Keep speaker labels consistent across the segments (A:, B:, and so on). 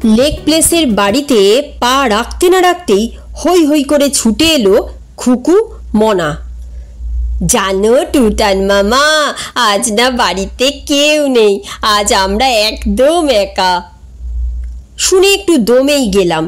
A: Lake প্লেসের বাড়িতে পা রাখতে না রাখতেই হৈ হৈ করে ছুটে এলো খুকু মনা। জানো টুটান মামা, আজ না বাড়িতে কেউ নেই, আজ আমরা একদম একা। শুনে একটু দমেই গেলাম।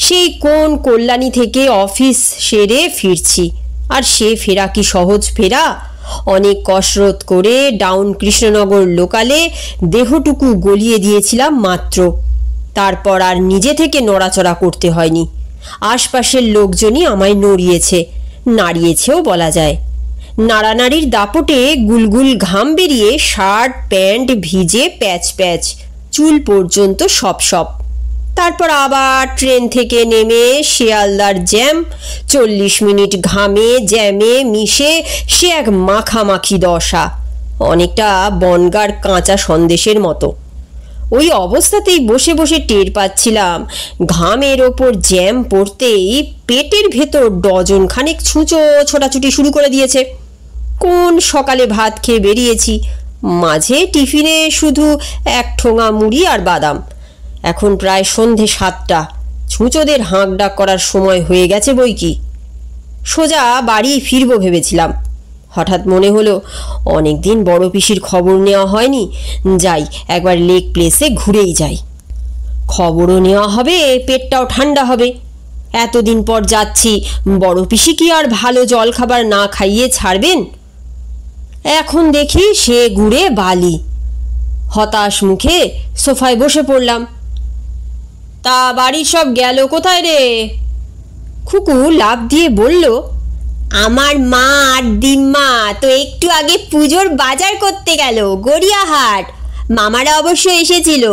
A: সেই কোন কল্যাণী থেকে অফিস সেরে ফিরছি, আর সে ফেরা কি সহজ ফেরা? অনেক কসরত করে ডাউন কৃষ্ণনগর লোকালে দেহটুকু গলিয়ে দিয়েছিলাম মাত্র। তারপর আর নিজে থেকে নড়াচড়া করতে হয়নি, আশপাশের লোকজনই আমায় নড়িয়েছে, নাড়িয়েছেও বলা যায়। নাড়ানাড়ির দাপটে গুলগুল ঘাম বেরিয়ে শার্ট প্যান্ট ভিজে প্যাচ প্যাচ, চুল পর্যন্ত সব। তারপর আবার ট্রেন থেকে নেমে শিয়ালদার জ্যাম, 40 মিনিট ঘামে জ্যামে মিশে সে এক মাখামাখি দশা, অনেকটা বনগার কাঁচা সন্দেশের মতো। ওই অবস্থাতেই বসে বসে টের পাচ্ছিলাম ঘামের ওপর জ্যাম পড়তেই পেটের ভেতর ডজন খানেক ছুঁচো ছোটাছুটি শুরু করে দিয়েছে। কোন সকালে ভাত খেয়ে বেরিয়েছি, মাঝে টিফিনে শুধু এক ঠোঙা মুড়ি আর বাদাম। এখন প্রায় সন্ধে 7টা, ছুঁচোদের হাঁক ডাক করার সময় হয়ে গেছে বই কি। সোজা বাড়ি ফিরবো ভেবেছিলাম, হঠাৎ মনে হলো অনেকদিন বড় পিসির খবর নেওয়া হয়নি, যাই একবার লেক প্লেসে ঘুরেই যাই। খবরও নেওয়া হবে, পেটটাও ঠান্ডা হবে। এতদিন পর যাচ্ছি, বড় পিসি কি আর ভালো জল খাবার না খাইয়ে ছাড়বেন? এখন দেখি সে গুড়ে বালি। হতাশ মুখে সোফায় বসে পড়লাম। তা বাড়ির সব গেল কোথায় রে? খুকু লাফ দিয়ে বলল, আমার মা আর দিম্মা তো একটু আগে পুজোর বাজার করতে গেল গড়িয়াহাট। মামারা অবশ্য এসেছিল,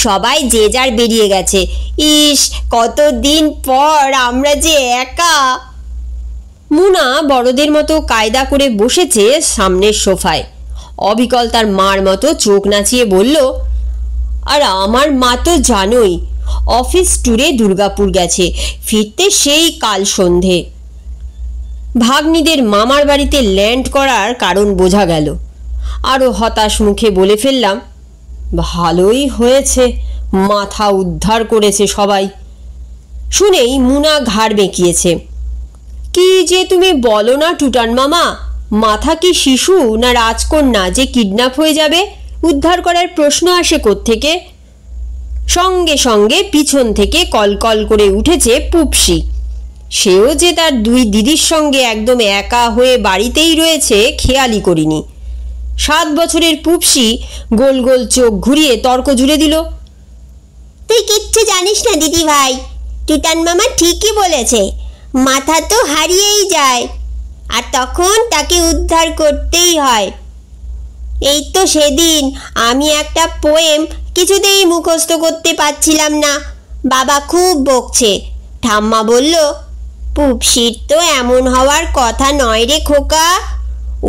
A: সবাই যে যার বেরিয়ে গেছে। ইস, কতদিন পর আমরা যে একা। মুনা বড়দের মতো কায়দা করে বসেছে সামনের সোফায়, অবিকল তার মার মতো চোখ নাচিয়ে বলল, আর আমার মা তো জানোই, অফিস ট্যুরে দুর্গাপুর গেছে, ফিরতে সেই কাল সন্ধে। ভাগ্নিদের মামার বাড়িতে ল্যান্ড করার কারণ বোঝা গেল। আরও হতাশ মুখে বলে ফেললাম, ভালোই হয়েছে, মাথা উদ্ধার করেছে সবাই। শুনেই মুনা ঘাড় বেঁকিয়েছে। কি যে তুমি বলো না টুটান মামা, মাথা কি শিশু না রাজকন্যা যে কিডন্যাপ হয়ে যাবে? উদ্ধার করার প্রশ্ন আসে কোত্থেকে? সঙ্গে সঙ্গে পিছন থেকে কলকল করে উঠেছে পুপসি। সেও যে তার 2 দিদির সঙ্গে একদম একা হয়ে বাড়িতেই রয়েছে খেয়ালই করিনি। 7 বছরের পুপসি গোল গোল চোখ ঘুরিয়ে তর্ক জুড়ে দিল, তুই কিচ্ছু জানিস না দিদি ভাই, টুটান মামা ঠিকই বলেছে, মাথা তো হারিয়েই যায়, আর তখন তাকে উদ্ধার করতেই হয়। এই তো সেদিন আমি একটা পোয়েম কিছুতেই মুখস্থ করতে পারছিলাম না, বাবা খুব বকছে। ঠাম্মা বলল, পুপসির তো এমন হওয়ার কথা নয় রে খোকা,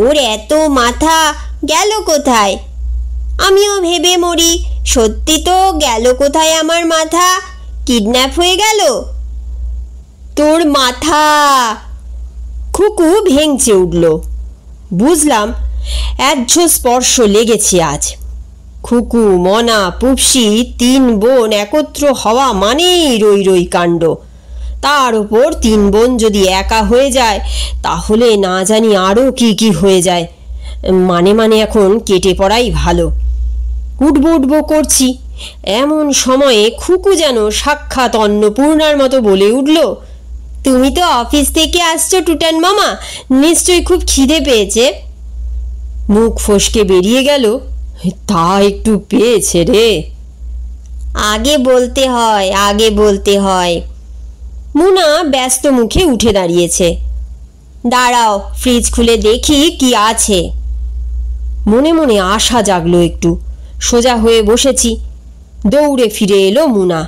A: ওর এত মাথা গেল কোথায়? আমিও ভেবে মরি, সত্যি তো গেল কোথায় আমার মাথা? কিডন্যাপ হয়ে গেল তোর মাথা। খুকু ভেঙচে উঠল। বুঝলাম একঝ স্পর্শ লেগেছে আজ। খুকু, মনা, পুপসি 3 বোন একত্র হওয়া মানেই রই রই কাণ্ড। তার ওপর 3 বোন যদি একা হয়ে যায়, তাহলে না জানি আরও কি কি হয়ে যায়। মানে এখন কেটে পড়াই ভালো। উঠবো করছি, এমন সময়ে খুকু যেন সাক্ষাৎ অন্নপূর্ণার মতো বলে উঠল, তুমি তো অফিস থেকে আসছো টুটান মামা, নিশ্চয়ই খুব খিদে পেয়েছে। মুখ ফসকে বেরিয়ে গেল, তা একটু পেয়েছে রে। আগে বলতে হয়। মুনা ব্যস্ত মুখে উঠে দাঁড়িয়েছে। দাঁড়াও, ফ্রিজ খুলে দেখি কি আছে। মনে মনে আশা জাগলো একটু। সোজা হয়ে বসেছি। দৌড়ে ফিরে এলো মুনা।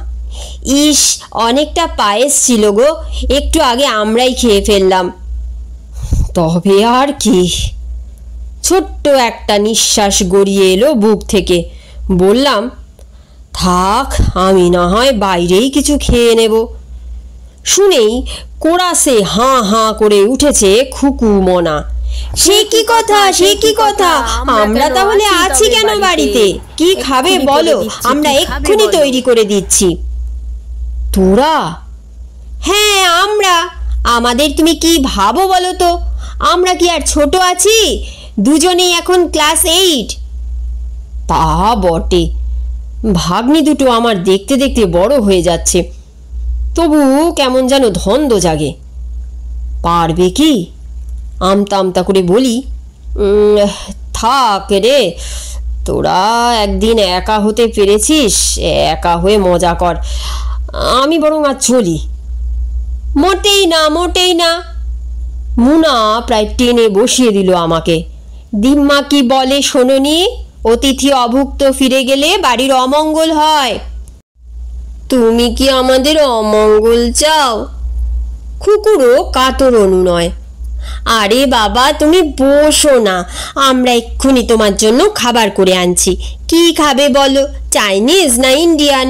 A: ইস, অনেকটা পায়েস ছিল গো, একটু আগে আমরাই খেয়ে ফেললাম। তবে আর কি। ছোট্ট একটা নিঃশ্বাস গড়িয়ে এলো বুক থেকে। বললাম, থাক, আমি না হয় বাইরেই কিছু খেয়ে নেব। শুনেই কোরাসে হাঁ হাঁ করে উঠেছে খুকু মনা। সে কি কথা, আমরা তাহলে আছি কেন বাড়িতে? কি খাবে বলো, আমরা এক্ষুনি তৈরি করে দিচ্ছি। তোরা? হ্যাঁ আমরা। আমাদের তুমি কি ভাবো বলো তো? আমরা কি আর ছোট আছি? দুজনেই এখন ক্লাস 8। তা বটে, ভাগ্নি দুটো আমার দেখতে দেখতে বড় হয়ে যাচ্ছে, তবু কেমন যেন ধন্দ জাগে। পারবে কি? আমতা আমতা করে বলি, থাক রে, তোরা একদিন একা হতে পেরেছিস, একা হয়ে মজা কর, আমি বরং আর চলি। মোটেই না, মোটেই না। মুনা প্রায় টেনে বসিয়ে দিল আমাকে। দিম্মা কি বলে শোনোনি? অতিথি অভুক্ত ফিরে গেলে বাড়ির অমঙ্গল হয়। তুমি কি আমাদের অমঙ্গল চাও? খুকুরও কাতর অনুনয়। আরে বাবা, তুমি বসো না, আমরা এক্ষুনি তোমার জন্য খাবার করে আনছি। কি খাবে বলো, চাইনিজ না ইন্ডিয়ান?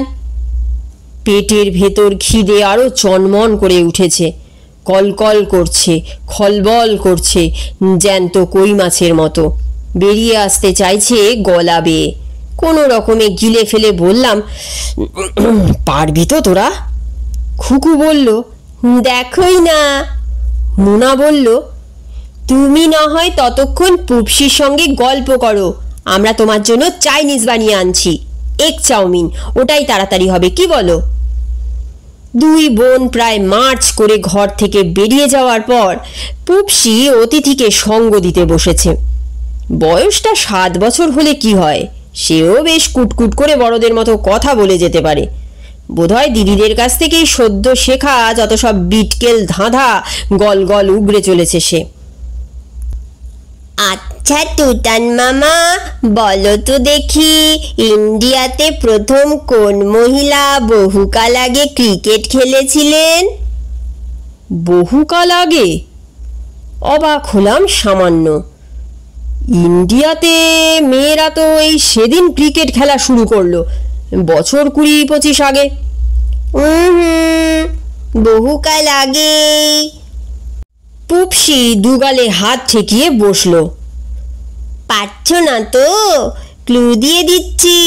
A: পেটের ভেতর খিদে আরো চনমন করে উঠেছে, কলকল করছে, খলবল করছে, জ্যান্ত কই মাছের মতো বেরিয়ে আসতে চাইছে গলা বেয়ে। কোনো রকমে গিলে ফেলে বললাম, পারবি তো তোরা? খুকু বলল, দেখোই না। মুনা বলল, তুমি না হয় ততক্ষণ পুপসির সঙ্গে গল্প করো, আমরা তোমার জন্য চাইনিজ বানিয়ে আনছি, এগ চাউমিন, ওটাই তাড়াতাড়ি হবে, কি বলো? দুই বোন প্রায় মার্চ করে ঘর থেকে বেরিয়ে যাওয়ার পর পুপসি অতিথিকে সঙ্গ দিতে বসেছে। বয়সটা 7 বছর হলে কি হয়, সেও বেশ কুটকুট করে বড়দের মতো কথা বলে যেতে পারে। বোধহয় দিদিদের কাছ থেকেই সদ্য শেখা যত সব বিটকেল ধাঁধা গল গল উগড়ে চলেছে সে। আচ্ছা টুটান মামা, বলো তো দেখি, ইন্ডিয়াতে প্রথম কোন মহিলা বহুকাল আগে ক্রিকেট খেলেছিলেন? বহুকাল আগে? অবাক হলাম সামান্য। ইন্ডিয়াতে মেয়েরা তো এই সেদিন ক্রিকেট খেলা শুরু করলো, বছর 20-25 আগে। বহুকাল আগে। পুপসি দুগালে হাত ঠেকিয়ে বসলো। পারছ না তো? ক্লু দিয়ে দিচ্ছি,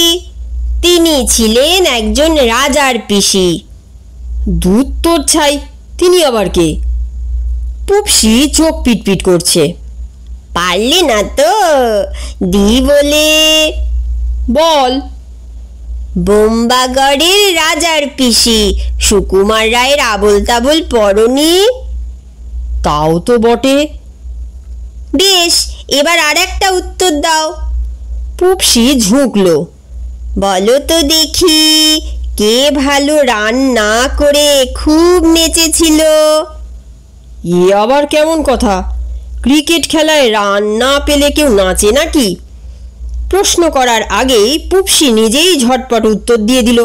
A: তিনি ছিলেন একজন রাজার পিসি। দুধ তোর ছাই, তিনি আবার কে? পুপসি চোখ পিটপিট করছে। পারলে না তো? দি বলে। বল। বোম্বাগড়ের রাজার পিসি, সুকুমার রায়ের আবোল তাবোল পড়নি? তাও তো বটে। বেশ, এবার আর একটা উত্তর দাও। পুপসি ঝুঁকলো। বলো তো দেখি, কে ভালো রান না করে খুব নেচেছিল? এ আবার কেমন কথা? ক্রিকেট খেলায় রান না পেলে কেউ নাচে নাকি? প্রশ্ন করার আগেই পুপসি নিজেই ঝটপট উত্তর দিয়ে দিল।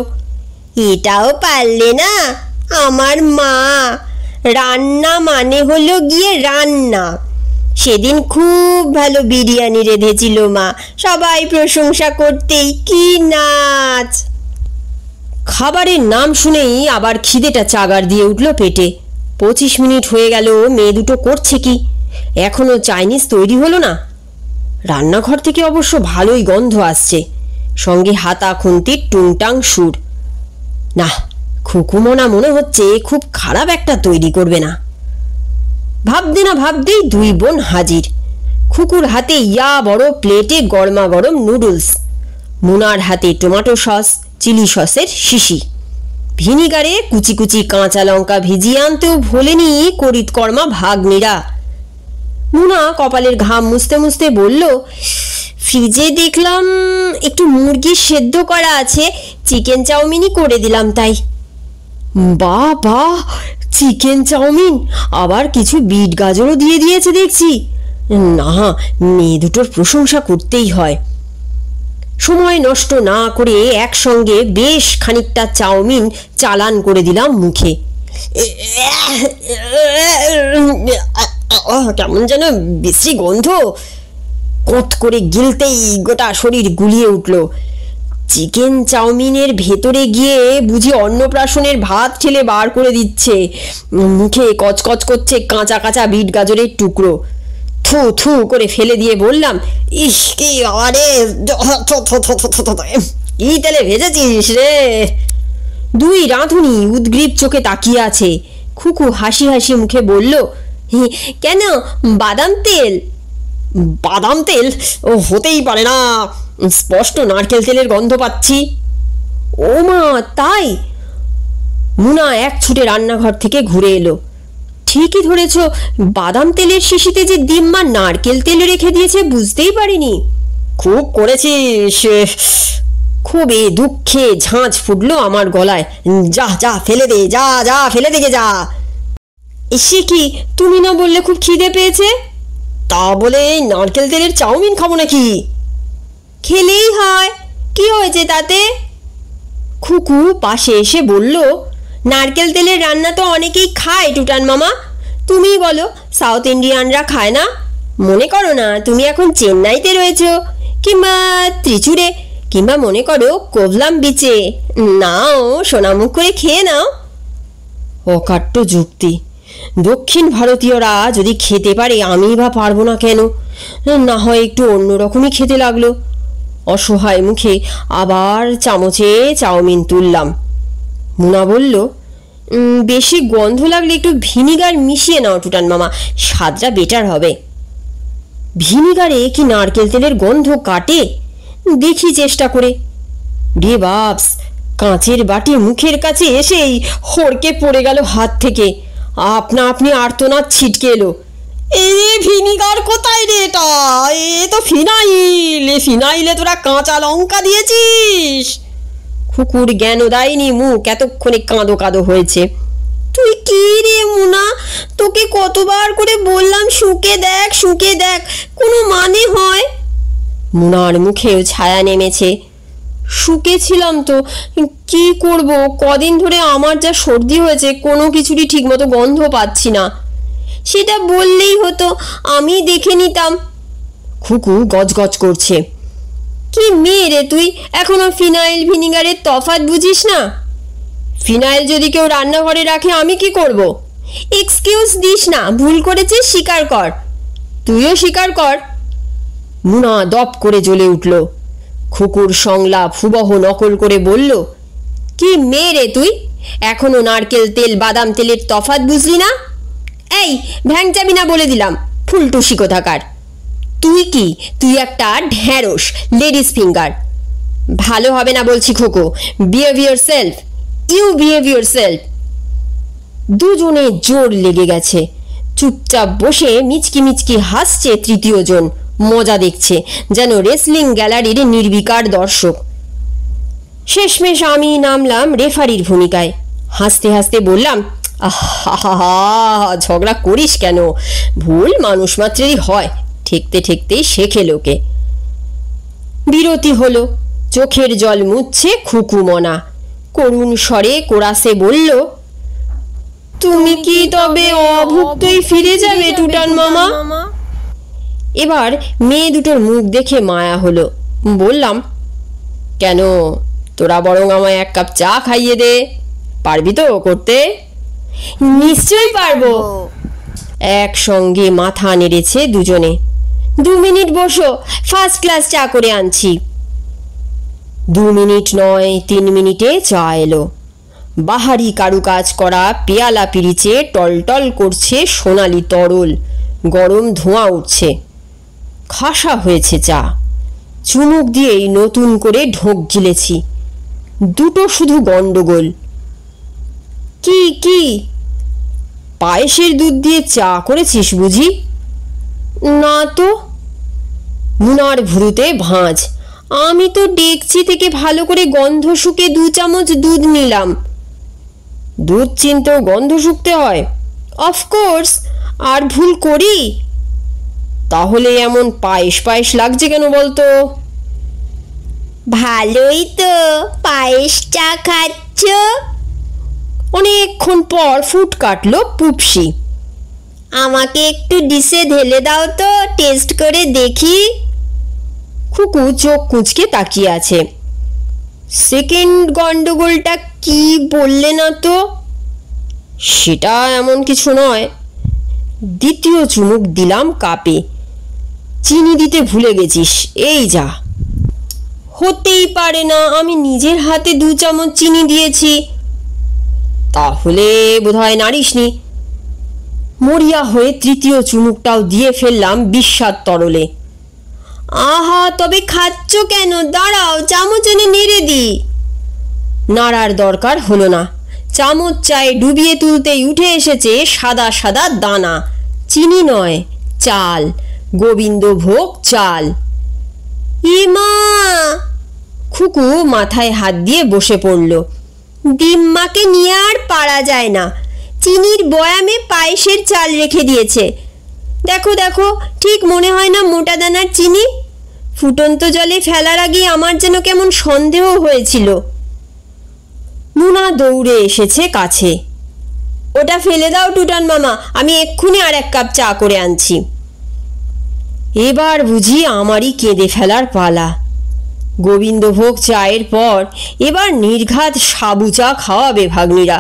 A: এটাও পারলে না? আমার মা। রান্না মানে হলো গিয়ে রান্না। সেদিন খুব ভালো বিরিয়ানি রেঁধেছিল মা, সবাই প্রশংসা করতেই কি নাচ। খাবারের নাম শুনেই আবার খিদেটা চাগার দিয়ে উঠল পেটে। 25 মিনিট হয়ে গেল, মেয়ে দুটো করছে কি? এখনো চাইনিজ তৈরি হলো না। রান্নাঘর থেকে অবশ্য ভালোই গন্ধ আসছে, সঙ্গে হাতা খুন্তির টুংটাং সুর। না, খুকুমনা মনে হচ্ছে খুব খারাপ একটা তৈরি করবে না। ভাবতে না ভাবতেই দুই বোন হাজির। খুকুর হাতে ইয়া বড় প্লেটে গরমা গরম নুডলস, মুনার হাতে টমেটো সস, চিলি সসের শিশি, ভিনিগারে কুচি কুচি কাঁচা লঙ্কা ভিজিয়ে আনতেও ভোলেনি করিতকর্মা ভাগ্নিরা। মুনা কপালের ঘাম মুছতে মুছতে বলল, ফ্রিজে দেখলাম একটু মুরগি সেদ্ধ করা আছে, চিকেন চাউমিনই করে দিলাম তাই। বাহ বাহ, চিকেন চাউমিন, আবার কিছু বিট গাজরও দিয়ে দিয়েছে দেখছি। না, মেয়ে দুটোর প্রশংসা করতেই হয়। সময় নষ্ট না করে একসঙ্গে বেশ খানিকটা চাউমিন চালান করে দিলাম মুখে। কেমন যেন বিশ্রী গন্ধ, কোঁত করে গিলতেই গোটা শরীর গুলিয়ে উঠল। চিকেন চাউমিনের ভেতরে গিয়ে বুঝি অন্নপ্রাশনের ভাত ঠেলে বার করে দিচ্ছে। মুখে কচকচ করছে কাঁচা কাঁচা বিট গাজরের টুকরো। থু থু করে ফেলে দিয়ে বললাম, ইস কি আরে, কি তেলে ভেজেছিস রে? দুই রাঁধুনি উদ্গ্রীব চোখে তাকিয়ে আছে। খুকু হাসি হাসি মুখে বলল, কেন, বাদাম তেল? বাদাম তেল? ও হতেই পারে না, স্পষ্ট নারকেল তেলের গন্ধ পাচ্ছি। ও মা, তাই? মুনা এক ছুটে রান্নাঘর থেকে ঘুরে এলো। ঠিকই ধরেছ, বাদাম তেলের শিশিতে যে দিম্মা নারকেল তেল রেখে দিয়েছে বুঝতেই পারিনি। খুব করেছিস। খুবই দুঃখে ঝাঁঝ ফুটলো আমার গলায়। যা যা ফেলে দে, যা যা ফেলে দেখে যা। সে কি, তুমি না বললে খুব খিদে পেয়েছে? তা বলে এই নারকেল তেলের চাউমিন খাবো নাকি? খেলেই হয়, কি হয়েছে তাতে? খুকু পাশে এসে বলল, নারকেল তেলের রান্না তো অনেকেই খায় টুটান মামা, তুমি বলো সাউথ ইন্ডিয়ানরা খায় না? মনে করো না তুমি এখন চেন্নাইতে রয়েছো, কিংবা ত্রিচুরে, কিংবা মনে করো কোভলাম বিচে, নাও সোনামুখ করে খেয়ে নাও। অকাট্য যুক্তি। দক্ষিণ ভারতীয়রা যদি খেতে পারে আমি বা পারবো না কেন? না হয় একটু অন্যরকমই খেতে লাগলো। অসহায় মুখে আবার চামচে চাউমিন তুললাম। মুনা বলল, বেশি গন্ধ লাগলে একটু ভিনিগার মিশিয়ে নাও টুটান মামা, স্বাদটা বেটার হবে। ভিনিগারে কি নারকেল তেলের গন্ধ কাটে? দেখি চেষ্টা করে। রে বাপস, কাঁচের বাটি মুখের কাছে এসেই হড়কে পড়ে গেল হাত থেকে। আপনা আপনি আর্তনাদ ছিটকে এলো। এ ভিনিগার কোথায় রে? এটা এ তো ফিনাইল। এ ফিনাইলে তোরা কাঁচা লঙ্কা দিয়েছিস। খুকুর জ্ঞানোদায়িনী মুখ এতক্ষণে কাঁদো কাঁদো হয়েছে। তুই কি রে মুনা, তোকে কতবার করে বললাম শুকে দেখ, শুকে দেখ, কোনো মানে হয়? মুনার মুখেও ছায়া নেমেছে। শুকেছিলাম তো, কি করব, কদিন ধরে আমার যা সর্দি হয়েছে, কোনো কিছুরই ঠিকমতো গন্ধ পাচ্ছি না। সেটা বললেই হতো, আমি দেখে নিতাম। খুকু গজগজ করছে। কি মেয়ে রে তুই, এখনো ফিনাইল ভিনিগারের তফাৎ বুঝিস না? ফিনাইল যদি কেউ রান্নাঘরে রাখে আমি কি করব? এক্সকিউজ দিস না, ভুল করেছিস স্বীকার কর। তুইও স্বীকার কর। মুনা দপ করে জ্বলে উঠল। খুকুর সংলাপ হুবহ নকল করে বলল, কি মেয়ে রে তুই, এখনো নারকেল তেল বাদাম তেলের তফাৎ বুঝলি না? এই ভ্যাংচাবি না বলে দিলাম, ফুলটুসি কোথাকার। তুই কি, তুই একটা ঢ্যাঁড়স, লেডিস ফিঙ্গার। ভালো হবে না বলছি খোকো, behave yourself, you behave yourself. দুজনে জোর লেগে গেছে। চুপচাপ বসে মিচকি মিচকি হাসছে তৃতীয় জন, মজা দেখছে, যেন রেসলিং গ্যালারির নির্বিকার দর্শক। শেষমেশ আমি নামলাম রেফারির ভূমিকায়। হাসতে হাসতে বললাম, আহা, ঝগড়া করিস কেন, ভুল মানুষ মাত্রেরই হয়, ঠেকতে ঠেকতেই শেখে লোকে। বিরতি হলো। চোখের জল মুছছে খুকু মনা। করুণ স্বরে কোরাসে বলল, তুমি কি তবে অভুক্তই ফিরে যাবে টুটান মামা? এবার মেয়ে দুটোর মুখ দেখে মায়া হলো। বললাম, কেন, তোরা বরং আমায় এক কাপ চা খাইয়ে দে, পারবি তো করতে? নিশ্চয়ই পারবো। একসঙ্গে মাথা নেড়েছে দুজনে। 2 মিনিট বসো, ফার্স্ট ক্লাস চা করে আনছি। 2 মিনিট নয়, 3 মিনিটে চা এলো। বাহারি কারুকাজ করা পেয়ালা পিরিচে টলটল করছে সোনালি তরল, গরম ধোঁয়া উঠছে। খাসা হয়েছে চা। চুমুক দিয়েই নতুন করে ঢোক গিলেছি। দুটো শুধু গন্ডগোল। কি কি? পায়েসের দুধ দিয়ে চা করেছিস বুঝি? না তো। মুনার ভুরুতে ভাঁজ। আমি তো ডেকচি থেকে ভালো করে গন্ধ শুকে 2 চামচ দুধ নিলাম। দুধ চিনতেও গন্ধ শুকতে হয়? অফকোর্স, আর ভুল করি? তাহলে এমন পায়েস পায়েস লাগছে কেন বলতো? ভালোই তো, পায়েস চা খাচ্ছ। অনেকক্ষণ পর ফুট কাটলো পুপসি। আমাকে একটু ডিশে ঢেলে দাও তো, টেস্ট করে দেখি। খুকু চোখ কুঁচকে তাকিয়ে আছে। সেকেন্ড গন্ডগোলটা কি বললে না তো? সেটা এমন কিছু নয়। দ্বিতীয় চুমুক দিলাম কাপে। চিনি দিতে ভুলে গেছিস, এই যা। হতেই পারে না, আমি নিজের হাতে 2 চামচ চিনি দিয়েছি। তাহলে বোধহয় নারিসনি। মরিয়া হয়ে তৃতীয় চুমুকটাও দিয়ে ফেললাম বিস্বাদ তরলে। আহা, তবে খাচ্ছ কেন? দাঁড়াও, চামচ এনে নেড়ে দি। নাড়ার দরকার হলো না, চামচ চায়ে ডুবিয়ে তুলতেই উঠে এসেছে সাদা সাদা দানা। চিনি নয়, চাল, গোবিন্দভোগ চাল। ইমা! খুকু মাথায় হাত দিয়ে বসে পড়ল। দিম্মাকে নিয়ে আর পারা যায় না, চিনির বয়ামে পায়েসের চাল রেখে দিয়েছে। দেখো দেখো, ঠিক মনে হয় না মোটা দানার চিনি? ফুটন্ত জলে ফেলার আগে আমার যেন কেমন সন্দেহ হয়েছিল। মুনা দৌড়ে এসেছে কাছে। ওটা ফেলে দাও টুটান মামা, আমি এক্ষুনি আর এক কাপ চা করে আনছি। এবার বুঝি আমারই কেঁদে ফেলার পালা। গোবিন্দভোগ চায়ের পর এবার নির্ঘাত সাবু চা খাওয়াবে ভাগ্নিরা,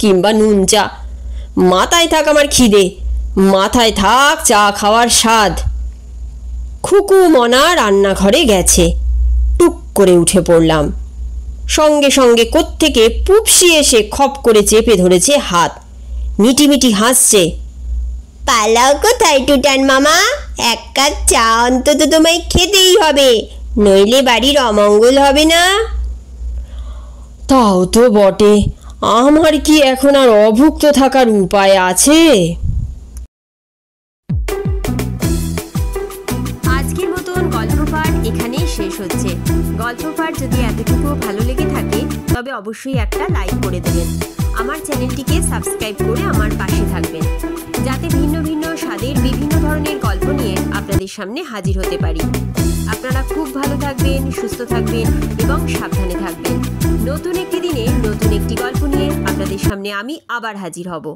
A: কিংবা নুন চা। মাথায় থাক আমার খিদে, মাথায় থাক চা খাওয়ার স্বাদ। খুকু মনা রান্নাঘরে গেছে। টুক করে উঠে পড়লাম। সঙ্গে সঙ্গে কোত্থেকে পুপসি এসে খপ করে চেপে ধরেছে হাত, মিটিমিটি হাসছে। পালাও কোথায় টুটান মামা? এক কাপ চা অন্তত তোমায় খেতেই হবে, নইলে বাড়ির অমঙ্গল হবে না। তাও তো বটে, আমার কি এখন আর অভুক্ত থাকার উপায় আছে? আজকের মতন গল্প পাঠ এখানেই শেষ হচ্ছে। গল্প পাঠ যদি এতটুকু ভালো লেগে থাকে তবে অবশ্যই একটা লাইক করে দেবেন। আমার চ্যানেলটিকে সাবস্ক্রাইব করে আমার পাশে থাকবেন, যাতে ভিন্ন ভিন্ন স্বাদের বিভিন্ন ধরনের গল্প নিয়ে আপনাদের সামনে হাজির হতে পারি। আপনারা খুব ভালো থাকবেন, সুস্থ থাকবেন এবং সাবধানে থাকবেন। নতুন একটি দিনে নতুন একটি গল্প নিয়ে আপনাদের সামনে আমি আবার হাজির হব।